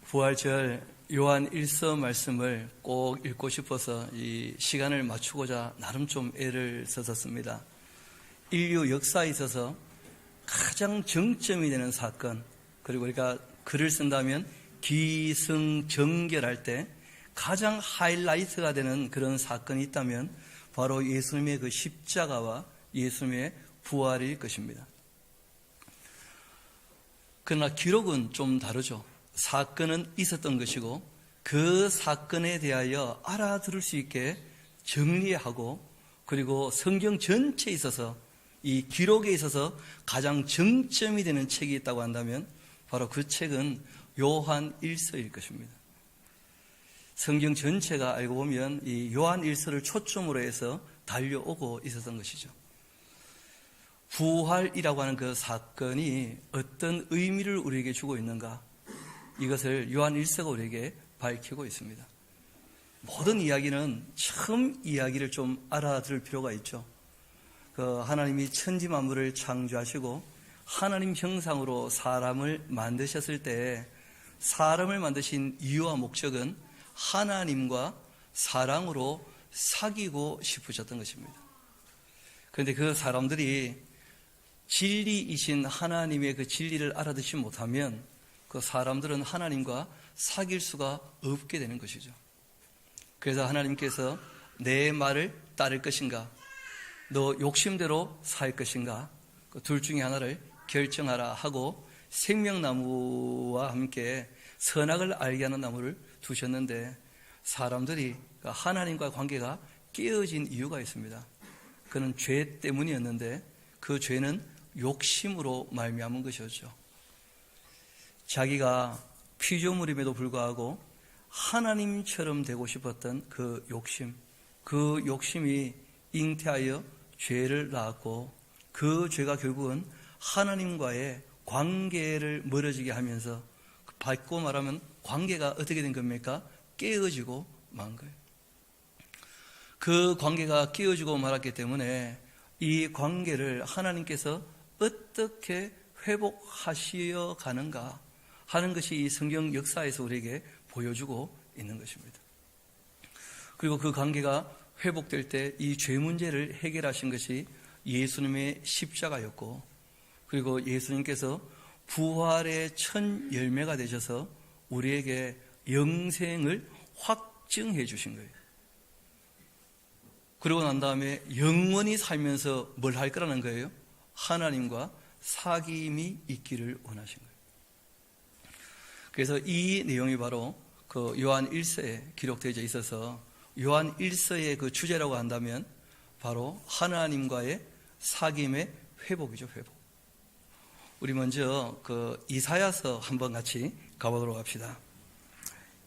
부활절 요한 1서 말씀을 꼭 읽고 싶어서 이 시간을 맞추고자 나름 좀 애를 썼었습니다. 인류 역사에 있어서 가장 정점이 되는 사건, 그리고 우리가 글을 쓴다면 기승전결할 때 가장 하이라이트가 되는 그런 사건이 있다면 바로 예수님의 그 십자가와 예수님의 부활일 것입니다. 그러나 기록은 좀 다르죠. 사건은 있었던 것이고 그 사건에 대하여 알아들을 수 있게 정리하고, 그리고 성경 전체에 있어서 이 기록에 있어서 가장 정점이 되는 책이 있다고 한다면 바로 그 책은 요한 1서일 것입니다. 성경 전체가 알고 보면 이 요한 1서를 초점으로 해서 달려오고 있었던 것이죠. 부활이라고 하는 그 사건이 어떤 의미를 우리에게 주고 있는가, 이것을 요한 1서가 우리에게 밝히고 있습니다. 모든 이야기는 처음 이야기를 좀 알아들을 필요가 있죠. 하나님이 천지 만물을 창조하시고 하나님 형상으로 사람을 만드셨을 때 사람을 만드신 이유와 목적은 하나님과 사랑으로 사귀고 싶으셨던 것입니다. 그런데 그 사람들이 진리이신 하나님의 그 진리를 알아듣지 못하면 그 사람들은 하나님과 사귈 수가 없게 되는 것이죠. 그래서 하나님께서 내 말을 따를 것인가, 너 욕심대로 살 것인가, 그 둘 중에 하나를 결정하라 하고 생명나무와 함께 선악을 알게 하는 나무를 두셨는데 사람들이 하나님과 관계가 깨어진 이유가 있습니다. 그는 죄 때문이었는데 그 죄는 욕심으로 말미암은 것이었죠. 자기가 피조물임에도 불구하고 하나님처럼 되고 싶었던 그 욕심이 잉태하여 죄를 낳았고, 그 죄가 결국은 하나님과의 관계를 멀어지게 하면서 밝고 말하면 관계가 어떻게 된 겁니까? 깨어지고 만 거예요. 그 관계가 깨어지고 말았기 때문에 이 관계를 하나님께서 어떻게 회복하시어 가는가 하는 것이 이 성경 역사에서 우리에게 보여주고 있는 것입니다. 그리고 그 관계가 회복될 때 이 죄 문제를 해결하신 것이 예수님의 십자가였고, 그리고 예수님께서 부활의 첫 열매가 되셔서 우리에게 영생을 확증해 주신 거예요. 그러고 난 다음에 영원히 살면서 뭘 할 거라는 거예요? 하나님과 사귐이 있기를 원하신 거예요. 그래서 이 내용이 바로 그 요한 1서에 기록되어 있어서 요한 1서의 그 주제라고 한다면 바로 하나님과의 사귐의 회복이죠, 회복. 우리 먼저 그 이사야서 한번 같이 가보도록 합시다.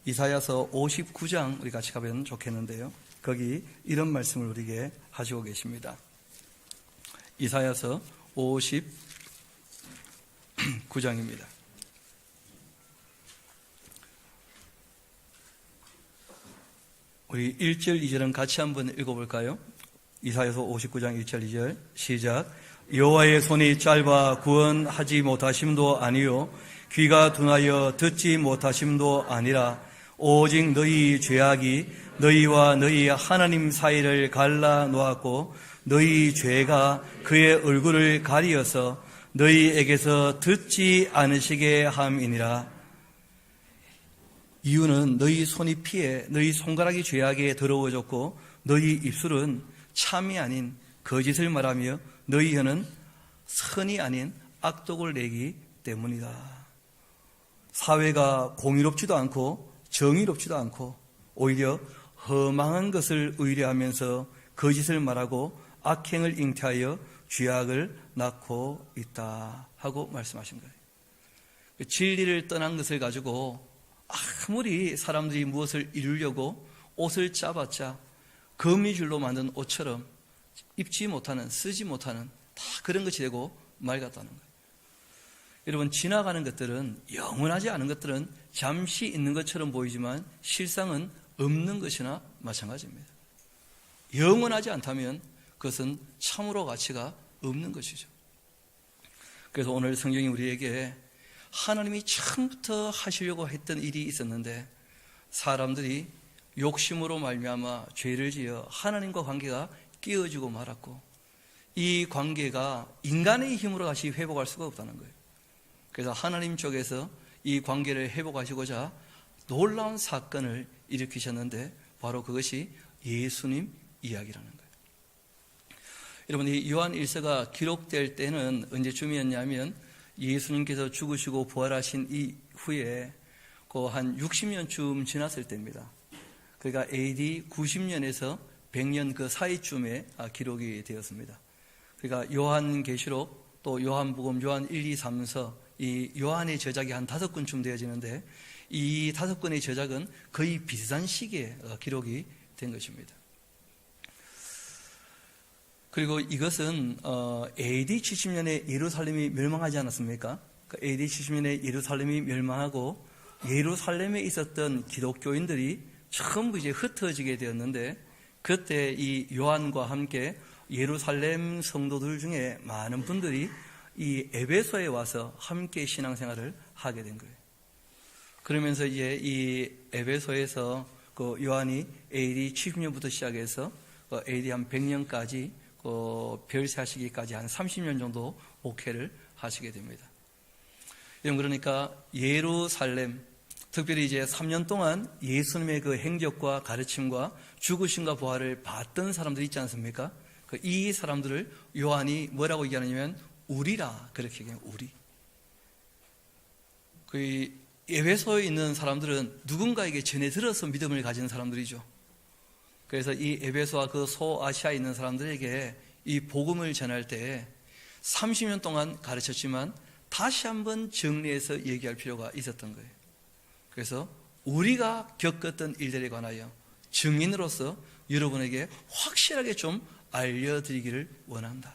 이사야서 59장 우리 같이 가면 좋겠는데요. 거기 이런 말씀을 우리에게 하시고 계십니다. 이사야서 59장입니다. 우리 1절, 2절은 같이 한번 읽어볼까요? 이사야서 59장 1절, 2절 시작. 여호와의 손이 짧아 구원하지 못하심도 아니요 귀가 둔하여 듣지 못하심도 아니라 오직 너희 죄악이 너희와 너희 하나님 사이를 갈라 놓았고 너희 죄가 그의 얼굴을 가리어서 너희에게서 듣지 않으시게 함이니라. 이유는 너희 손이 피해 너희 손가락이 죄악에 더러워졌고 너희 입술은 참이 아닌 거짓을 말하며 너희 혀는 선이 아닌 악독을 내기 때문이다. 사회가 공의롭지도 않고 정의롭지도 않고 오히려 허망한 것을 의뢰하면서 거짓을 말하고 악행을 잉태하여 죄악을 낳고 있다 하고 말씀하신 거예요. 진리를 떠난 것을 가지고 아무리 사람들이 무엇을 이루려고 옷을 짜봤자 거미줄로 만든 옷처럼 입지 못하는, 쓰지 못하는 다 그런 것이 되고 맑았다는 거예요. 여러분, 지나가는 것들은, 영원하지 않은 것들은 잠시 있는 것처럼 보이지만 실상은 없는 것이나 마찬가지입니다. 영원하지 않다면 그것은 참으로 가치가 없는 것이죠. 그래서 오늘 성경이 우리에게 하나님이 처음부터 하시려고 했던 일이 있었는데 사람들이 욕심으로 말미암아 죄를 지어 하나님과 관계가 깨어지고 말았고 이 관계가 인간의 힘으로 다시 회복할 수가 없다는 거예요. 그래서 하나님 쪽에서 이 관계를 회복하시고자 놀라운 사건을 일으키셨는데 바로 그것이 예수님 이야기라는 거예요. 여러분, 이 요한 1서가 기록될 때는 언제쯤이었냐면 예수님께서 죽으시고 부활하신 이후에 그 한 60년쯤 지났을 때입니다. 그러니까 AD 90년에서 100년 그 사이쯤에 기록이 되었습니다. 그러니까 요한계시록, 또 요한복음, 요한 1, 2, 3서 이 요한의 저작이 한 5권쯤 되어지는데 이 5권의 저작은 거의 비슷한 시기에 기록이 된 것입니다. 그리고 이것은 AD 70년에 예루살렘이 멸망하지 않았습니까? AD 70년에 예루살렘이 멸망하고 예루살렘에 있었던 기독교인들이 전부 이제 흩어지게 되었는데 그때 이 요한과 함께 예루살렘 성도들 중에 많은 분들이 이 에베소에 와서 함께 신앙생활을 하게 된 거예요. 그러면서 이제 이 에베소에서 그 요한이 AD 70년부터 시작해서 AD 한 100년까지 별세하시기까지 한 30년 정도 목회를 하시게 됩니다. 그러니까 예루살렘, 특별히 이제 3년 동안 예수님의 그 행적과 가르침과 죽으심과 부활을 봤던 사람들이 있지 않습니까? 이 사람들을 요한이 뭐라고 얘기하냐면 우리라, 그렇게 얘기해요. 우리. 그 에베소에 있는 사람들은 누군가에게 전해 들어서 믿음을 가진 사람들이죠. 그래서 이 에베소와 그 소아시아에 있는 사람들에게 이 복음을 전할 때 30년 동안 가르쳤지만 다시 한번 정리해서 얘기할 필요가 있었던 거예요. 그래서 우리가 겪었던 일들에 관하여 증인으로서 여러분에게 확실하게 좀 알려드리기를 원한다.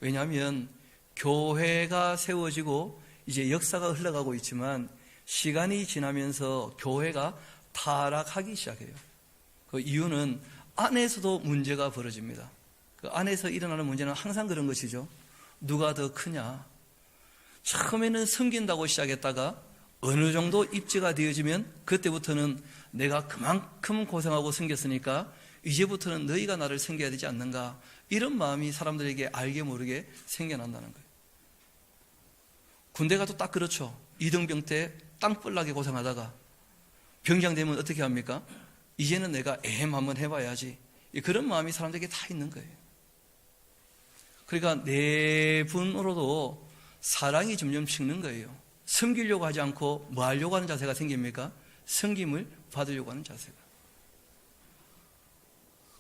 왜냐하면 교회가 세워지고 이제 역사가 흘러가고 있지만 시간이 지나면서 교회가 타락하기 시작해요. 그 이유는 안에서도 문제가 벌어집니다. 그 안에서 일어나는 문제는 항상 그런 것이죠. 누가 더 크냐? 처음에는 섬긴다고 시작했다가 어느 정도 입지가 되어지면 그때부터는 내가 그만큼 고생하고 섬겼으니까 이제부터는 너희가 나를 섬겨야 되지 않는가, 이런 마음이 사람들에게 알게 모르게 생겨난다는 거예요. 군대 가도 딱 그렇죠. 이등병 때 땅벌나게 고생하다가 병장 되면 어떻게 합니까? 이제는 내가 한번 해봐야지, 그런 마음이 사람들에게 다 있는 거예요. 그러니까 내분으로도 사랑이 점점 식는 거예요. 섬기려고 하지 않고 뭐 하려고 하는 자세가 생깁니까? 섬김을 받으려고 하는 자세가.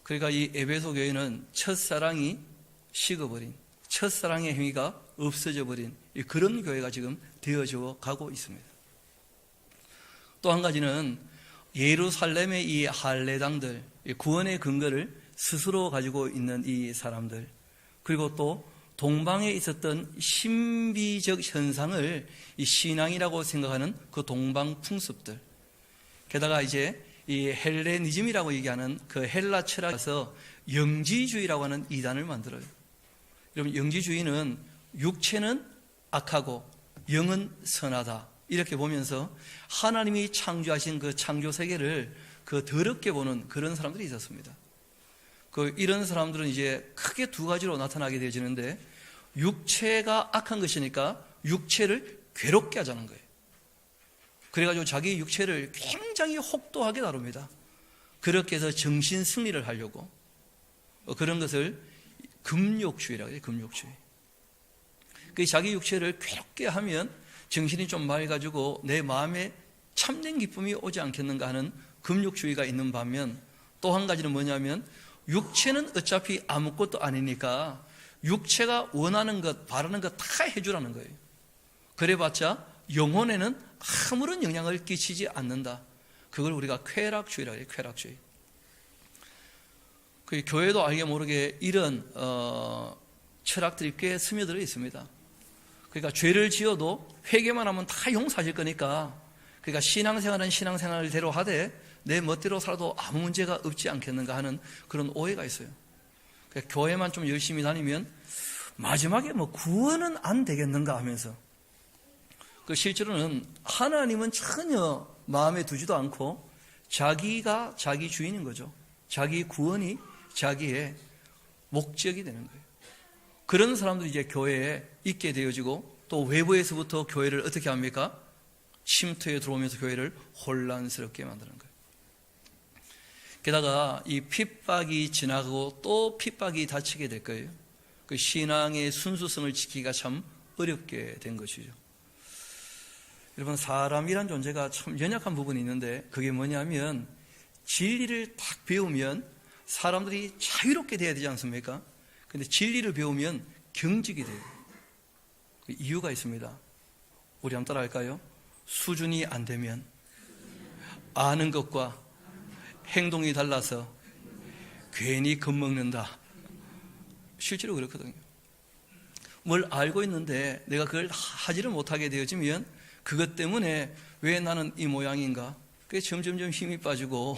그러니까 이 에베소 교회는 첫사랑이 식어버린, 첫사랑의 행위가 없어져 버린 그런 교회가 지금 되어져 가고 있습니다. 또 한 가지는 예루살렘의 이 할례당들, 구원의 근거를 스스로 가지고 있는 이 사람들, 그리고 또 동방에 있었던 신비적 현상을 이 신앙이라고 생각하는 그 동방 풍습들, 게다가 이제 이 헬레니즘이라고 얘기하는 그 헬라 철학에서 영지주의라고 하는 이단을 만들어요. 여러분, 영지주의는 육체는 악하고 영은 선하다, 이렇게 보면서 하나님이 창조하신 그 창조 세계를 그 더럽게 보는 그런 사람들이 있었습니다. 이런 사람들은 이제 크게 두 가지로 나타나게 되어지는데, 육체가 악한 것이니까 육체를 괴롭게 하자는 거예요. 그래가지고 자기 육체를 굉장히 혹독하게 다룹니다. 그렇게 해서 정신 승리를 하려고, 그런 것을 금욕주의라고 해요. 금욕주의. 자기 육체를 괴롭게 하면 정신이 좀 맑아지고 내 마음에 참된 기쁨이 오지 않겠는가 하는 금욕주의가 있는 반면, 또 한 가지는 뭐냐면 육체는 어차피 아무것도 아니니까 육체가 원하는 것, 바라는 것 다 해주라는 거예요. 그래봤자 영혼에는 아무런 영향을 끼치지 않는다. 그걸 우리가 쾌락주의라고 해요. 쾌락주의. 교회도 알게 모르게 이런 철학들이 꽤 스며들어 있습니다. 그러니까 죄를 지어도 회개만 하면 다 용서하실 거니까, 그러니까 신앙생활은 신앙생활대로 하되 내 멋대로 살아도 아무 문제가 없지 않겠는가 하는 그런 오해가 있어요. 그러니까 교회만 좀 열심히 다니면 마지막에 뭐 구원은 안 되겠는가 하면서, 그 실제로는 하나님은 전혀 마음에 두지도 않고 자기가 자기 주인인 거죠. 자기 구원이 자기의 목적이 되는 거예요. 그런 사람들이 이제 교회에 있게 되어지고 또 외부에서부터 교회를 어떻게 합니까? 침투에 들어오면서 교회를 혼란스럽게 만드는 거예요. 게다가 이 핍박이 지나가고 또 핍박이 닥치게 될 거예요. 그 신앙의 순수성을 지키기가 참 어렵게 된 것이죠. 여러분, 사람이란 존재가 참 연약한 부분이 있는데 그게 뭐냐면 진리를 딱 배우면 사람들이 자유롭게 돼야 되지 않습니까? 근데 진리를 배우면 경직이 돼요. 그 이유가 있습니다. 우리 한번 따라 할까요? 수준이 안 되면 아는 것과 행동이 달라서 괜히 겁먹는다. 실제로 그렇거든요. 뭘 알고 있는데 내가 그걸 하지를 못하게 되어지면 그것 때문에 왜 나는 이 모양인가? 그게 점점점 힘이 빠지고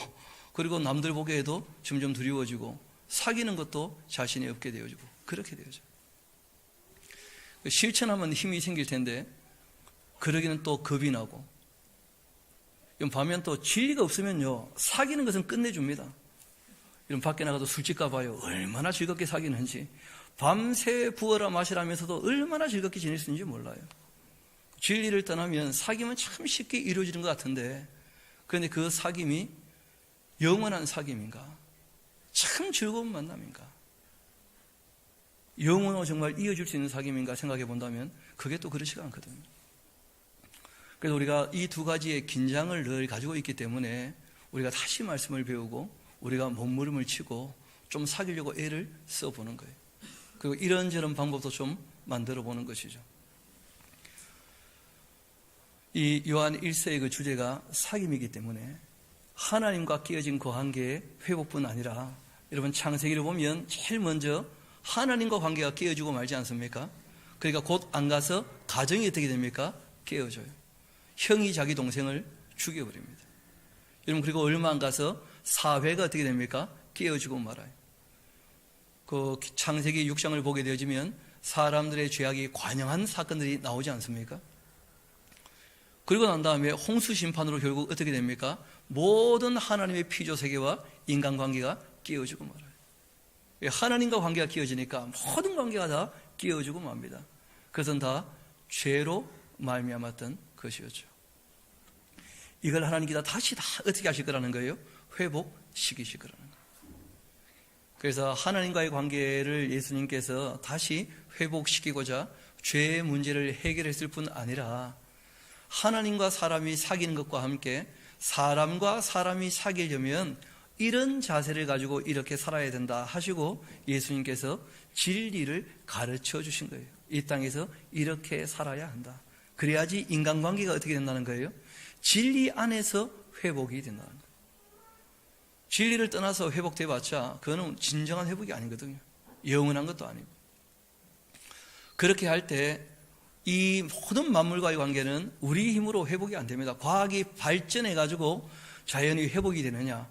그리고 남들 보기에도 점점 두려워지고 사귀는 것도 자신이 없게 되어지고 그렇게 되어져. 실천하면 힘이 생길 텐데 그러기는 또 겁이 나고 반면 또 진리가 없으면요 사귀는 것은 끝내줍니다. 이런 밖에 나가도 술집 가봐요. 얼마나 즐겁게 사귀는지. 밤새 부어라 마시라면서도 얼마나 즐겁게 지낼 수 있는지 몰라요. 진리를 떠나면 사귐은 참 쉽게 이루어지는 것 같은데 그런데 그 사귐이 영원한 사귐인가? 참 즐거운 만남인가? 영원으로 정말 이어질 수 있는 사귐인가 생각해 본다면 그게 또 그렇지가 않거든요. 그래서 우리가 이 두 가지의 긴장을 늘 가지고 있기 때문에 우리가 다시 말씀을 배우고 우리가 몸부림을 치고 좀 사귀려고 애를 써보는 거예요. 그리고 이런저런 방법도 좀 만들어 보는 것이죠. 이 요한 1서의 그 주제가 사귐이기 때문에 하나님과 끼어진 그 관계의 회복뿐 아니라 여러분 창세기를 보면 제일 먼저 하나님과 관계가 깨어지고 말지 않습니까? 그러니까 곧 안 가서 가정이 어떻게 됩니까? 깨어져요. 형이 자기 동생을 죽여버립니다. 여러분 그리고 얼마 안 가서 사회가 어떻게 됩니까? 깨어지고 말아요. 그 창세기 6장을 보게 되어지면 사람들의 죄악이 관영한 사건들이 나오지 않습니까? 그리고 난 다음에 홍수 심판으로 결국 어떻게 됩니까? 모든 하나님의 피조 세계와 인간관계가 깨어지고 말아요. 하나님과 관계가 깨어지니까 모든 관계가 다 깨어지고 맙니다. 그것은 다 죄로 말미암았던 것이었죠. 이걸 하나님께서 다시 다 어떻게 하실 거라는 거예요? 회복시키실 거라는 거예요. 그래서 하나님과의 관계를 예수님께서 다시 회복시키고자 죄의 문제를 해결했을 뿐 아니라 하나님과 사람이 사귀는 것과 함께 사람과 사람이 사귀려면 이런 자세를 가지고 이렇게 살아야 된다 하시고 예수님께서 진리를 가르쳐 주신 거예요. 이 땅에서 이렇게 살아야 한다. 그래야지 인간관계가 어떻게 된다는 거예요? 진리 안에서 회복이 된다는 거예요. 진리를 떠나서 회복돼봤자 그거는 진정한 회복이 아니거든요. 영원한 것도 아니고. 그렇게 할 때 이 모든 만물과의 관계는 우리 힘으로 회복이 안 됩니다. 과학이 발전해가지고 자연이 회복이 되느냐?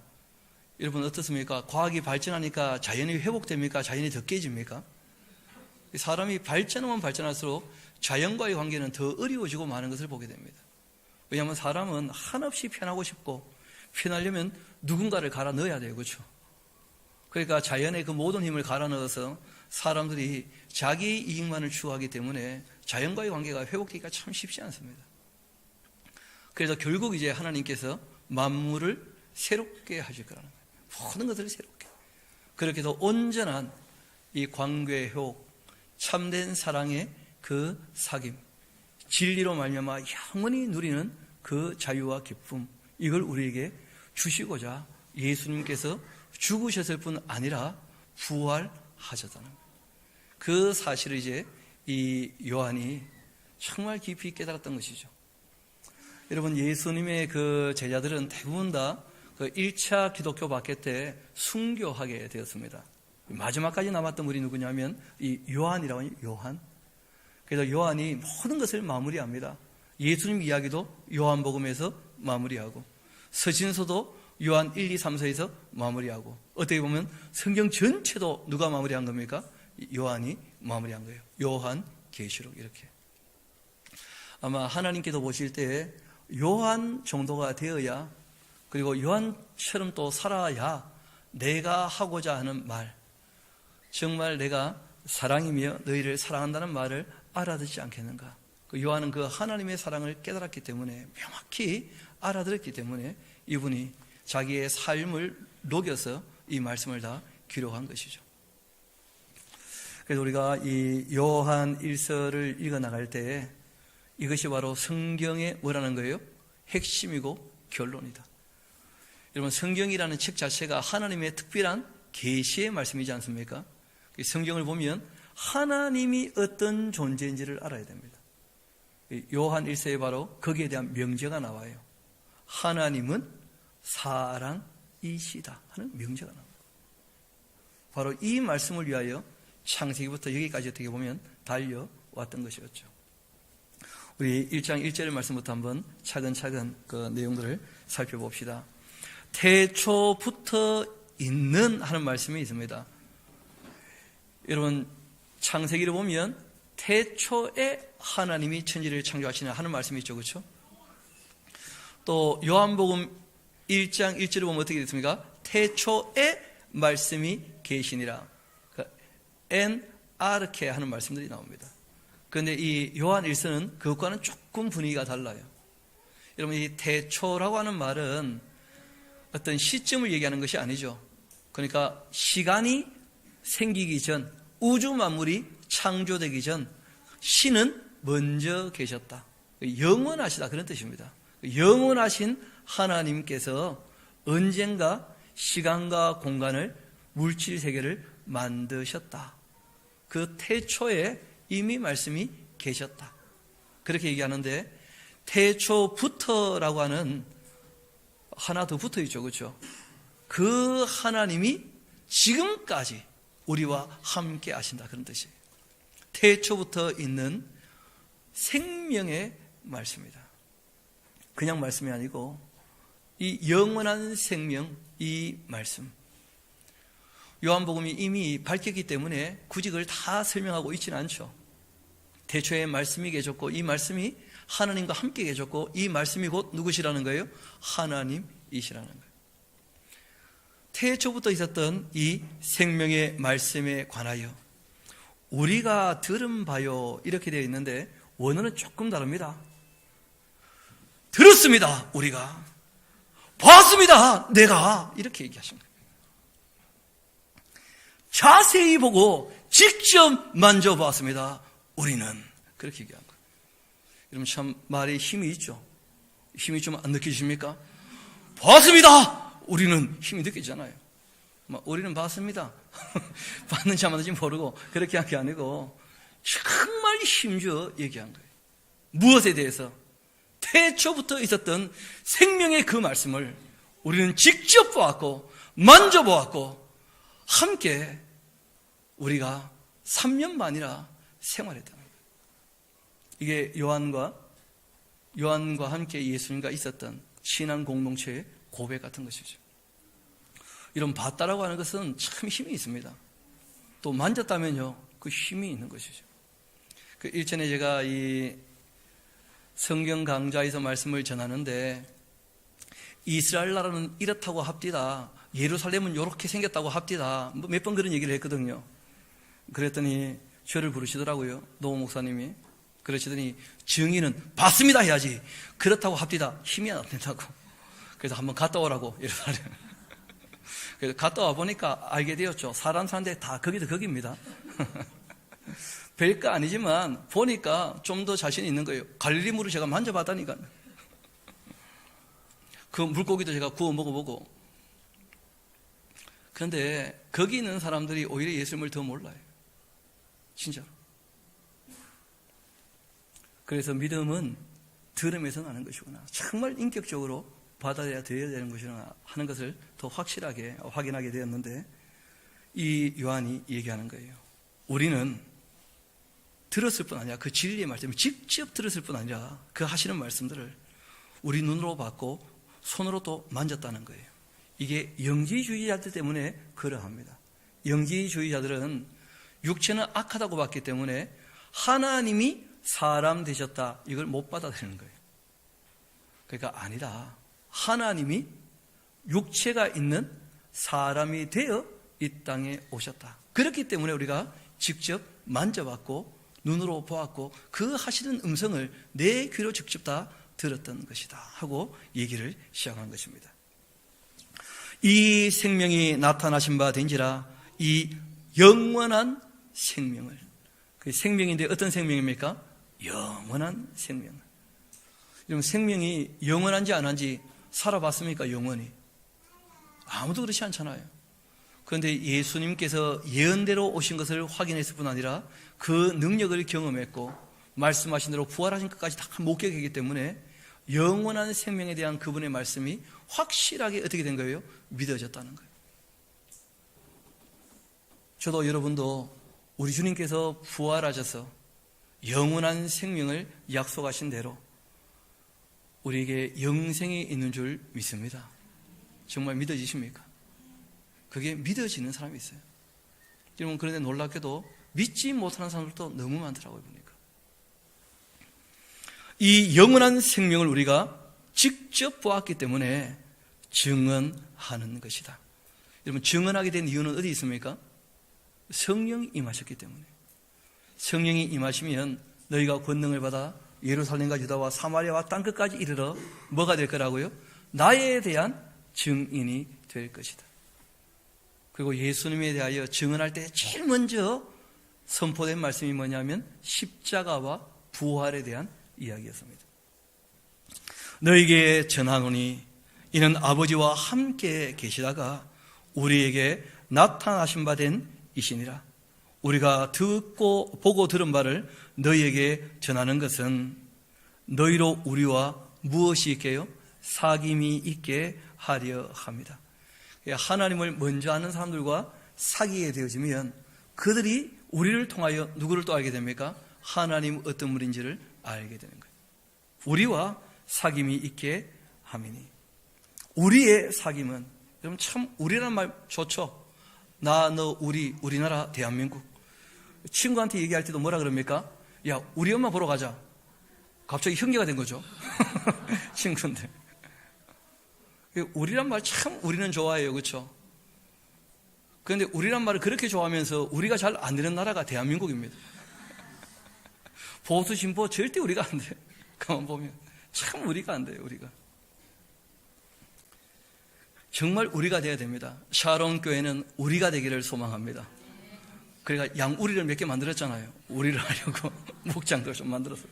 여러분 어떻습니까? 과학이 발전하니까 자연이 회복됩니까? 자연이 더 깨집니까? 사람이 발전하면 발전할수록 자연과의 관계는 더 어려워지고 마는 것을 보게 됩니다. 왜냐하면 사람은 한없이 편하고 싶고 편하려면 누군가를 갈아 넣어야 돼요. 그렇죠? 그러니까 자연의 그 모든 힘을 갈아 넣어서 사람들이 자기 이익만을 추구하기 때문에 자연과의 관계가 회복되기가 참 쉽지 않습니다. 그래서 결국 이제 하나님께서 만물을 새롭게 하실 거라는 거예요. 모든 것을 새롭게. 그렇게 해서 온전한 이 관계의 회복, 참된 사랑의 그 사귐, 진리로 말미암아 영원히 누리는 그 자유와 기쁨, 이걸 우리에게 주시고자 예수님께서 죽으셨을 뿐 아니라 부활하셨다는 거예요. 그 사실을 이제 이 요한이 정말 깊이 깨달았던 것이죠. 여러분 예수님의 그 제자들은 대부분 다 그 1차 기독교 박해 때 순교하게 되었습니다. 마지막까지 남았던 분이 누구냐면 이 요한이라고 하니 요한. 그래서 요한이 모든 것을 마무리합니다. 예수님 이야기도 요한복음에서 마무리하고 서신서도 요한 1, 2, 3서에서 마무리하고 어떻게 보면 성경 전체도 누가 마무리한 겁니까? 요한이 마무리한 거예요. 요한 계시록 이렇게. 아마 하나님께도 보실 때 요한 정도가 되어야, 그리고 요한처럼 또 살아야 내가 하고자 하는 말, 정말 내가 사랑이며 너희를 사랑한다는 말을 알아듣지 않겠는가. 요한은 그 하나님의 사랑을 깨달았기 때문에, 명확히 알아들었기 때문에 이분이 자기의 삶을 녹여서 이 말씀을 다 기록한 것이죠. 그래서 우리가 이 요한 1서를 읽어나갈 때 이것이 바로 성경의 뭐라는 거예요? 핵심이고 결론이다. 여러분, 성경이라는 책 자체가 하나님의 특별한 계시의 말씀이지 않습니까? 성경을 보면 하나님이 어떤 존재인지를 알아야 됩니다. 요한 1서에 바로 거기에 대한 명제가 나와요. 하나님은 사랑이시다 하는 명제가 나옵니다. 바로 이 말씀을 위하여 창세기부터 여기까지 어떻게 보면 달려왔던 것이었죠. 우리 1장 1절의 말씀부터 한번 차근차근 그 내용들을 살펴봅시다. 태초부터 있는 하는 말씀이 있습니다. 여러분, 창세기를 보면 태초에 하나님이 천지를 창조하시는 하는 말씀이 있죠. 그렇죠? 또 요한복음 1장 1절을 보면 어떻게 됐습니까? 태초에 말씀이 계시니라. 엔 아르케 하는 말씀들이 나옵니다. 그런데 이 요한 1서는 그것과는 조금 분위기가 달라요. 여러분, 이 태초라고 하는 말은 어떤 시점을 얘기하는 것이 아니죠. 그러니까 시간이 생기기 전, 우주 만물이 창조되기 전 신은 먼저 계셨다. 영원하시다, 그런 뜻입니다. 영원하신 하나님께서 언젠가 시간과 공간을, 물질 세계를 만드셨다. 그 태초에 이미 말씀이 계셨다. 그렇게 얘기하는데, 태초부터라고 하는 하나 더 붙어 있죠. 그렇죠? 그 하나님이 지금까지 우리와 함께 하신다, 그런 뜻이에요. 태초부터 있는 생명의 말씀이다. 그냥 말씀이 아니고 이 영원한 생명, 이 말씀. 요한복음이 이미 밝혔기 때문에 굳이 그걸 다 설명하고 있지는 않죠. 태초에 말씀이 계셨고, 이 말씀이 하나님과 함께 계셨고, 이 말씀이 곧 누구시라는 거예요? 하나님이시라는 거예요. 태초부터 있었던 이 생명의 말씀에 관하여 우리가 들은 바요, 이렇게 되어 있는데 원어는 조금 다릅니다. 들었습니다, 우리가. 봤습니다, 내가. 이렇게 얘기하신 거예요. 자세히 보고 직접 만져봤습니다, 우리는. 그렇게 얘기한 거예요. 여러분, 참 말에 힘이 있죠. 힘이 좀 안 느끼십니까? 봤습니다, 우리는 힘이 느끼잖아요. 우리는 봤습니다. 봤는지 안 봤는지 모르고 그렇게 한 게 아니고 정말 힘주어 얘기한 거예요. 무엇에 대해서? 태초부터 있었던 생명의 그 말씀을 우리는 직접 보았고 만져보았고 함께 우리가 3년 만이나 생활했다는 거예요. 이게 요한과 함께 예수님과 있었던 신앙 공동체의 고백 같은 것이죠. 이런 봤다라고 하는 것은 참 힘이 있습니다. 또 만졌다면요, 그 힘이 있는 것이죠. 그 일전에 제가 이 성경 강좌에서 말씀을 전하는데, 이스라엘 나라는 이렇다고 합디다, 예루살렘은 이렇게 생겼다고 합디다, 몇 번 그런 얘기를 했거든요. 그랬더니 저를 부르시더라고요, 노 목사님이. 그러시더니 증인은 봤습니다 해야지, 그렇다고 합디다 힘이 안 된다고. 그래서 한번 갔다 오라고, 예루살렘. 그래서 갔다 와 보니까 알게 되었죠. 사람 사는데 다 거기도 거기입니다. 별거 아니지만 보니까 좀 더 자신 있는 거예요. 갈릴리물을 제가 만져봤다니까. 그 물고기도 제가 구워 먹어보고. 그런데 거기 있는 사람들이 오히려 예수님을 더 몰라요. 진짜로. 그래서 믿음은 들음에서 나는 것이구나, 정말 인격적으로 받아들여야 되는 것이구나 하는 것을 더 확실하게 확인하게 되었는데, 이 요한이 얘기하는 거예요. 우리는 들었을 뿐 아니라, 그 진리의 말씀을 직접 들었을 뿐 아니라 그 하시는 말씀들을 우리 눈으로 봤고 손으로 또 만졌다는 거예요. 이게 영지주의자들 때문에 그러합니다. 영지주의자들은 육체는 악하다고 봤기 때문에 하나님이 사람 되셨다, 이걸 못 받아들이는 거예요. 그러니까 아니다. 하나님이 육체가 있는 사람이 되어 이 땅에 오셨다. 그렇기 때문에 우리가 직접 만져봤고 눈으로 보았고 그 하시는 음성을 내 귀로 직접 다 들었던 것이다 하고 얘기를 시작한 것입니다. 이 생명이 나타나신 바 된지라, 이 영원한 생명을, 그 생명인데 어떤 생명입니까? 영원한 생명. 여러분, 생명이 영원한지 안 한지 살아봤습니까? 영원히 아무도 그렇지 않잖아요. 그런데 예수님께서 예언대로 오신 것을 확인했을 뿐 아니라 그 능력을 경험했고 말씀하신 대로 부활하신 것까지 다 목격했기 때문에 영원한 생명에 대한 그분의 말씀이 확실하게 어떻게 된 거예요? 믿어졌다는 거예요. 저도 여러분도 우리 주님께서 부활하셔서 영원한 생명을 약속하신 대로 우리에게 영생이 있는 줄 믿습니다. 정말 믿어지십니까? 그게 믿어지는 사람이 있어요. 여러분, 그런데 놀랍게도 믿지 못하는 사람들도 너무 많더라고요, 보니까. 이 영원한 생명을 우리가 직접 보았기 때문에 증언하는 것이다. 여러분, 증언하게 된 이유는 어디 있습니까? 성령이 임하셨기 때문에. 성령이 임하시면 너희가 권능을 받아 예루살렘과 유다와 사마리아와 땅끝까지 이르러 뭐가 될 거라고요? 나에 대한 증인이 될 것이다. 그리고 예수님에 대하여 증언할 때 제일 먼저 선포된 말씀이 뭐냐면 십자가와 부활에 대한 이야기였습니다. 너희에게 전하노니 이는 아버지와 함께 계시다가 우리에게 나타나신 바 된 이시니라. 우리가 듣고 보고 들은 바를 너희에게 전하는 것은 너희로 우리와 무엇이 있게요? 사귐이 있게 하려 합니다. 하나님을 먼저 아는 사람들과 사귀게 되어지면 그들이 우리를 통하여 누구를 또 알게 됩니까? 하나님 어떤 분인지를 알게 되는 거예요. 우리와 사귐이 있게 함이니. 우리의 사귐은, 여러분 참 우리라는 말 좋죠. 나, 너, 우리, 우리나라, 대한민국. 친구한테 얘기할 때도 뭐라 그럽니까? 야, 우리 엄마 보러 가자. 갑자기 형제가 된 거죠. 친구인데. 우리란 말 참 우리는 좋아해요. 그렇죠? 그런데 우리란 말을 그렇게 좋아하면서 우리가 잘 안 되는 나라가 대한민국입니다. 보수 진보 절대 우리가 안 돼. 가만 보면 참 우리가 안 돼요. 우리가 정말 우리가 돼야 됩니다. 샤론 교회는 우리가 되기를 소망합니다. 그러니까 양우리를 몇 개 만들었잖아요. 우리를 하려고 목장도 좀 만들었어요.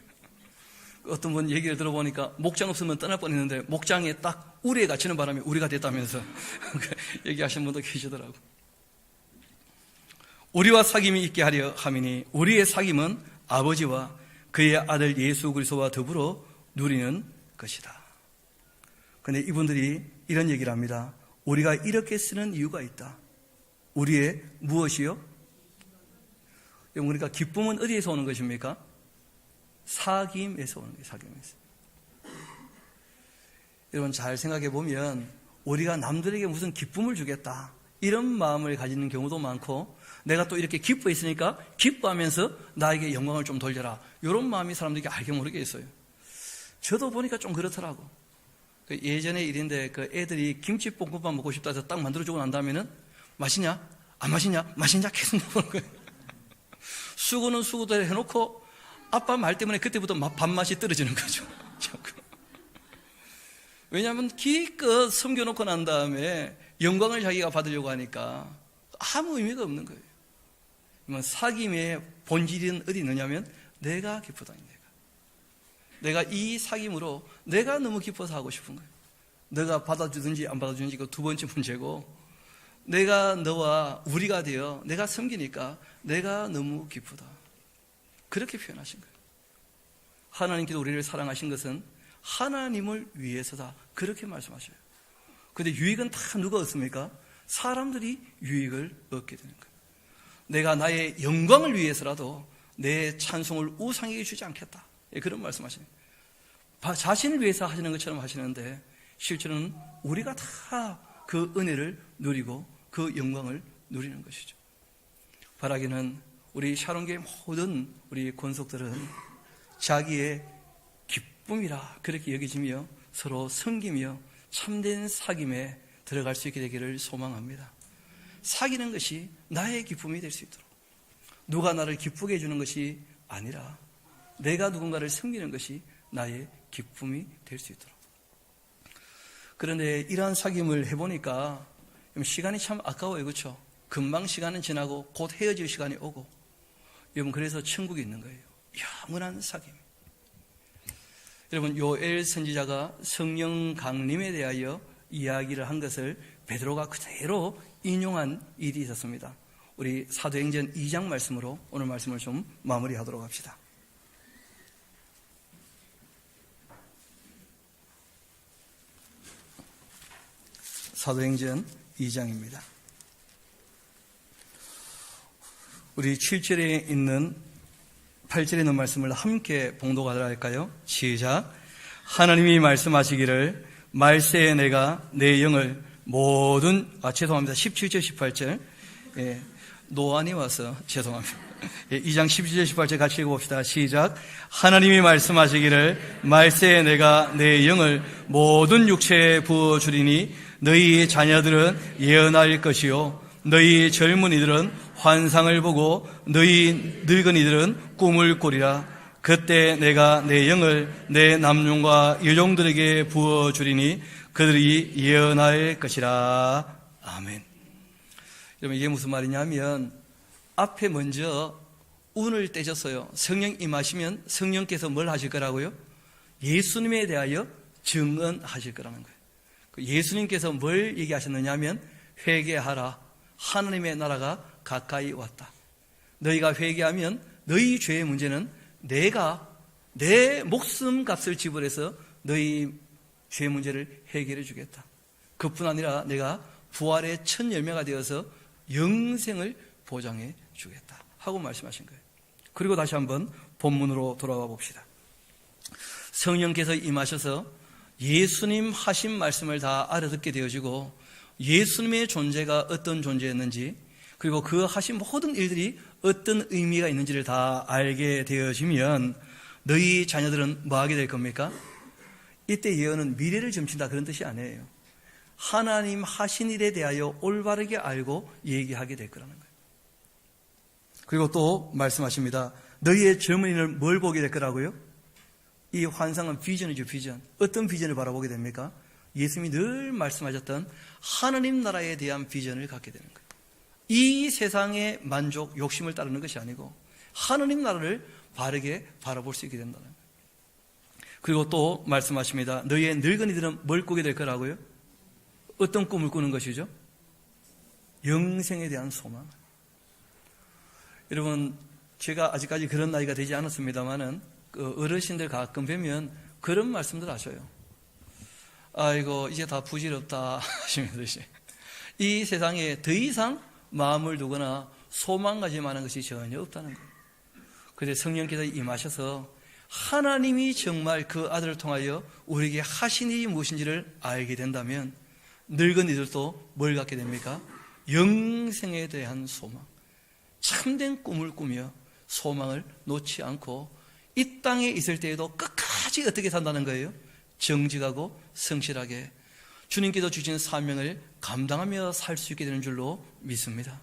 어떤 분 얘기를 들어보니까 목장 없으면 떠날 뻔했는데 목장에 딱 우리에 갇히는 바람에 우리가 됐다면서 얘기하신 분도 계시더라고. 우리와 사귐이 있게 하려 함이니 우리의 사귐은 아버지와 그의 아들 예수 그리스도와 더불어 누리는 것이다. 그런데 이분들이 이런 얘기를 합니다. 우리가 이렇게 쓰는 이유가 있다. 우리의 무엇이요? 그러니까 기쁨은 어디에서 오는 것입니까? 사귐에서 오는 거예요. 사귐에서. 여러분 잘 생각해 보면 우리가 남들에게 무슨 기쁨을 주겠다 이런 마음을 가지는 경우도 많고, 내가 또 이렇게 기뻐했으니까 기뻐하면서 나에게 영광을 좀 돌려라, 이런 마음이 사람들에게 알게 모르게 있어요. 저도 보니까 좀 그렇더라고. 예전에 일인데 그 애들이 김치볶음밥 먹고 싶다 해서 딱 만들어주고 난 다음에는 맛있냐? 안 맛있냐? 맛있냐? 계속 먹는 거예요. 수고는 수고대로 해놓고 아빠 말 때문에 그때부터 밥맛이 떨어지는 거죠. 왜냐하면 기껏 섬겨놓고 난 다음에 영광을 자기가 받으려고 하니까 아무 의미가 없는 거예요. 사귐의 본질은 어디 있느냐면 내가 기쁘다. 내가 이 사귐으로 내가 너무 기뻐서 하고 싶은 거예요. 너가 받아주든지 안 받아주든지 그 두 번째 문제고, 내가 너와 우리가 되어 내가 섬기니까 내가 너무 기쁘다. 그렇게 표현하신 거예요. 하나님께서 우리를 사랑하신 것은 하나님을 위해서다. 그렇게 말씀하셔요. 그런데 유익은 다 누가 얻습니까? 사람들이 유익을 얻게 되는 거예요. 내가 나의 영광을 위해서라도 내 찬송을 우상에게 주지 않겠다. 그런 말씀하시는 거예요. 자신을 위해서 하시는 것처럼 하시는데 실제로는 우리가 다 그 은혜를 누리고 그 영광을 누리는 것이죠. 바라기는 우리 샤론교회 모든 우리 권속들은 자기의 기쁨이라 그렇게 여기지며 서로 섬기며 참된 사귐에 들어갈 수 있게 되기를 소망합니다. 사귀는 것이 나의 기쁨이 될 수 있도록, 누가 나를 기쁘게 해주는 것이 아니라 내가 누군가를 섬기는 것이 나의 기쁨이 될 수 있도록. 그런데 이러한 사귐을 해보니까 시간이 참 아까워요. 그렇죠? 금방 시간은 지나고 곧 헤어질 시간이 오고, 여러분 그래서 천국이 있는 거예요. 영원한 사귐. 여러분 요엘 선지자가 성령 강림에 대하여 이야기를 한 것을 베드로가 그대로 인용한 일이 있었습니다. 우리 사도행전 2장 말씀으로 오늘 말씀을 좀 마무리하도록 합시다. 사도행전 2장입니다. 우리 7절에 있는 8절에 있는 말씀을 함께 봉독하도록 할까요? 시작. 하나님이 말씀하시기를 말세에 내가 내 영을 모든 17절 18절 노안이 와서 죄송합니다. 2장 17절 18절 같이 읽어봅시다. 시작. 하나님이 말씀하시기를 말세에 내가 내 영을 모든 육체에 부어주리니 너희 자녀들은 예언할 것이요 너희 젊은이들은 환상을 보고 너희 늙은이들은 꿈을 꾸리라. 그때 내가 내 영을 내 남종과 여종들에게 부어주리니 그들이 예언할 것이라. 아멘. 여러분 이게 무슨 말이냐면 앞에 먼저 운을 떼줬어요. 성령 임하시면 성령께서 뭘 하실 거라고요? 예수님에 대하여 증언하실 거라는 거예요. 예수님께서 뭘 얘기하셨느냐 하면 회개하라. 하나님의 나라가 가까이 왔다. 너희가 회개하면 너희 죄의 문제는 내가 내 목숨 값을 지불해서 너희 죄 문제를 해결해 주겠다. 그뿐 아니라 내가 부활의 첫 열매가 되어서 영생을 보장해 주겠다 하고 말씀하신 거예요. 그리고 다시 한번 본문으로 돌아가 봅시다. 성령께서 임하셔서 예수님 하신 말씀을 다 알아듣게 되어지고 예수님의 존재가 어떤 존재였는지 그리고 그 하신 모든 일들이 어떤 의미가 있는지를 다 알게 되어지면 너희 자녀들은 뭐 하게 될 겁니까? 이때 예언은 미래를 점친다 그런 뜻이 아니에요. 하나님 하신 일에 대하여 올바르게 알고 얘기하게 될 거라는 거예요. 그리고 또 말씀하십니다. 너희의 젊은이는 뭘 보게 될 거라고요? 이 환상은 비전이죠, 비전. 어떤 비전을 바라보게 됩니까? 예수님이 늘 말씀하셨던 하나님 나라에 대한 비전을 갖게 되는 거예요. 이 세상의 만족, 욕심을 따르는 것이 아니고 하나님 나라를 바르게 바라볼 수 있게 된다는 거예요. 그리고 또 말씀하십니다. 너희의 늙은이들은 뭘 꾸게 될 거라고요? 어떤 꿈을 꾸는 것이죠? 영생에 대한 소망. 여러분, 제가 아직까지 그런 나이가 되지 않았습니다만은 어르신들 가끔 뵈면 그런 말씀들 하셔요. 아이고 이제 다 부질없다 하시면서 이 세상에 더 이상 마음을 두거나 소망 가지만한 것이 전혀 없다는 거예요. 그래서 성령께서 임하셔서 하나님이 정말 그 아들을 통하여 우리에게 하신 일이 무엇인지를 알게 된다면 늙은이들도 뭘 갖게 됩니까? 영생에 대한 소망, 참된 꿈을 꾸며 소망을 놓지 않고 이 땅에 있을 때에도 끝까지 어떻게 산다는 거예요? 정직하고 성실하게 주님께서 주신 사명을 감당하며 살 수 있게 되는 줄로 믿습니다.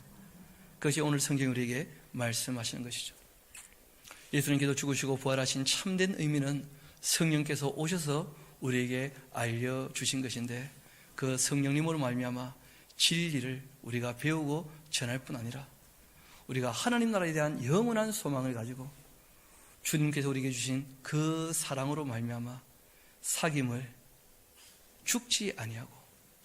그것이 오늘 성경이 우리에게 말씀하시는 것이죠. 예수님께서 죽으시고 부활하신 참된 의미는 성령께서 오셔서 우리에게 알려주신 것인데 그 성령님으로 말미암아 진리를 우리가 배우고 전할 뿐 아니라 우리가 하나님 나라에 대한 영원한 소망을 가지고 주님께서 우리에게 주신 그 사랑으로 말미암아 사귐을 죽지 아니하고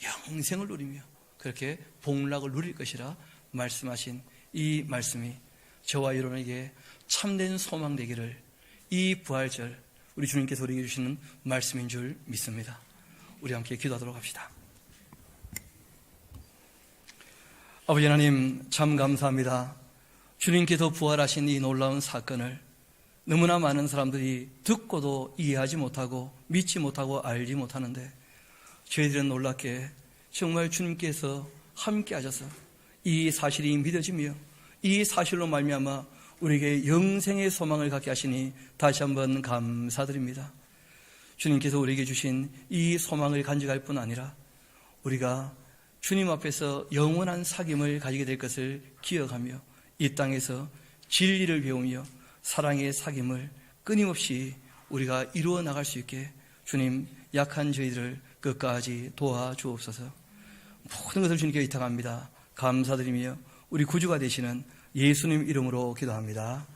영생을 누리며 그렇게 복락을 누릴 것이라 말씀하신 이 말씀이 저와 여러분에게 참된 소망 되기를 이 부활절 우리 주님께서 우리에게 주시는 말씀인 줄 믿습니다. 우리 함께 기도하도록 합시다. 아버지 하나님 참 감사합니다. 주님께서 부활하신 이 놀라운 사건을 너무나 많은 사람들이 듣고도 이해하지 못하고 믿지 못하고 알지 못하는데 저희들은 놀랍게 정말 주님께서 함께 하셔서 이 사실이 믿어지며 이 사실로 말미암아 우리에게 영생의 소망을 갖게 하시니 다시 한번 감사드립니다. 주님께서 우리에게 주신 이 소망을 간직할 뿐 아니라 우리가 주님 앞에서 영원한 사귐을 가지게 될 것을 기억하며 이 땅에서 진리를 배우며 사랑의 사귐을 끊임없이 우리가 이루어 나갈 수 있게 주님 약한 저희들을 끝까지 도와주옵소서. 모든 것을 주님께 의탁합니다. 감사드리며 우리 구주가 되시는 예수님 이름으로 기도합니다.